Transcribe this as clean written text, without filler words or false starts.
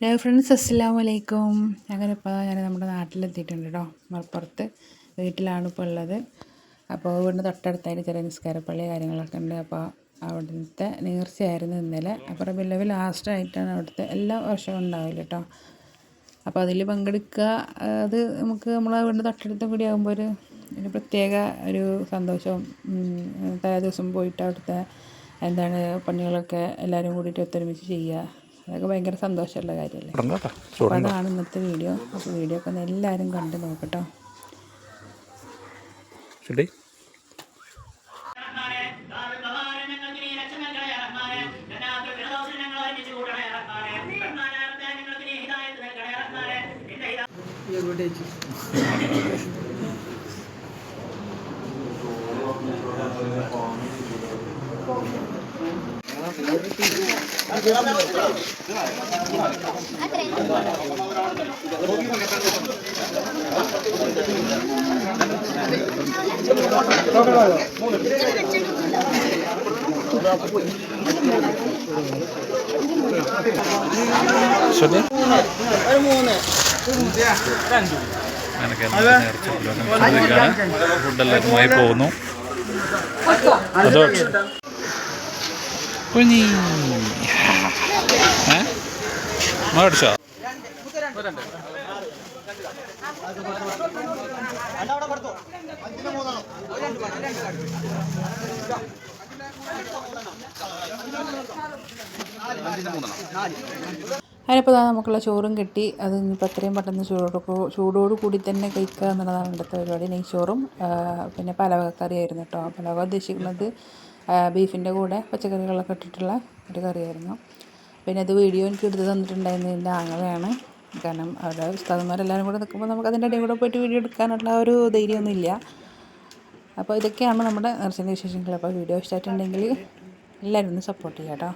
Hello friends, അസ്സലാമു അലൈക്കും. അങ്ങനെ ഇപ്പോൾ ഞാൻ നമ്മുടെ നാട്ടിലെത്തിയിട്ടുണ്ട് കേട്ടോ. മലപ്പുറത്ത് വീട്ടിലാണ് ഇപ്പോൾ ഉള്ളത്. അപ്പോൾ ഇവിടുന്ന് തൊട്ടടുത്തായിട്ട് ചെറിയ നിസ്കാരപ്പള്ളി കാര്യങ്ങളൊക്കെ ഉണ്ട്. അപ്പോൾ അവിടുത്തെ നേർച്ചയായിരുന്നു ഇന്നലെ. അപ്പോൾ റബീഉൽ ലാസ്റ്റായിട്ടാണ് അവിടുത്തെ എല്ലാ വർഷവും ഉണ്ടാവില്ല കേട്ടോ. അപ്പോൾ അതിൽ പങ്കെടുക്കുക, അത് നമുക്ക് നമ്മളെ വീടിൻ്റെ തൊട്ടടുത്ത് കൂടി ആകുമ്പോൾ ഒരു പ്രത്യേക ഒരു സന്തോഷവും. തലേ ദിവസം പോയിട്ട് അവിടുത്തെ പണികളൊക്കെ എല്ലാവരും കൂടിയിട്ട് ഒത്തൊരുമിച്ച് ചെയ്യുക, അതൊക്കെ ഭയങ്കര സന്തോഷമുള്ള കാര്യമല്ലേ. അപ്പോൾ അതാണ് ഇന്നത്തെ വീഡിയോ. അപ്പോൾ വീഡിയോ ഒക്കെ ഒന്ന് എല്ലാവരും കണ്ട് നോക്കട്ടോ. ഫുഡെല്ലാവരുമായി പോകുന്നു. അതോ കുഞ്ഞി മേടിച്ചോ? അതിനിപ്പോൾ നമുക്കുള്ള ചോറും കിട്ടി. അത് ഇനിയിപ്പോൾ എത്രയും പെട്ടെന്ന് ചൂടോട് കൂടി തന്നെ കഴിക്കുക എന്നുള്ളതാണ് ഇവിടുത്തെ പരിപാടി. നെയ്ച്ചോറും പിന്നെ പലവകക്കറിയായിരുന്നു കേട്ടോ. പലവക ഉദ്ദേശിക്കുന്നത് ബീഫിൻ്റെ കൂടെ പച്ചക്കറികളൊക്കെ ഇട്ടിട്ടുള്ള ഒരു കറിയായിരുന്നു. പിന്നെ അത് വീഡിയോ എനിക്ക് എടുത്ത് തന്നിട്ടുണ്ടായിരുന്നത് എൻ്റെ ആങ്ങളെയാണ്. കാരണം അവിടെ ഉസ്താദന്മാരെല്ലാവരും കൂടെ നിൽക്കുമ്പോൾ നമുക്ക് അതിൻ്റെ ഇടയിൽ കൂടെ പോയിട്ട് വീഡിയോ എടുക്കാനുള്ള ഒരു ധൈര്യമൊന്നും ഇല്ല. അപ്പോൾ ഇതൊക്കെയാണ് നമ്മുടെ നേർച്ചൻ്റെ വിശേഷങ്ങൾ. അപ്പോൾ വീഡിയോ ഇഷ്ടമായിട്ടുണ്ടെങ്കിൽ എല്ലാവരും ഒന്ന് സപ്പോർട്ട് ചെയ്യാം കേട്ടോ.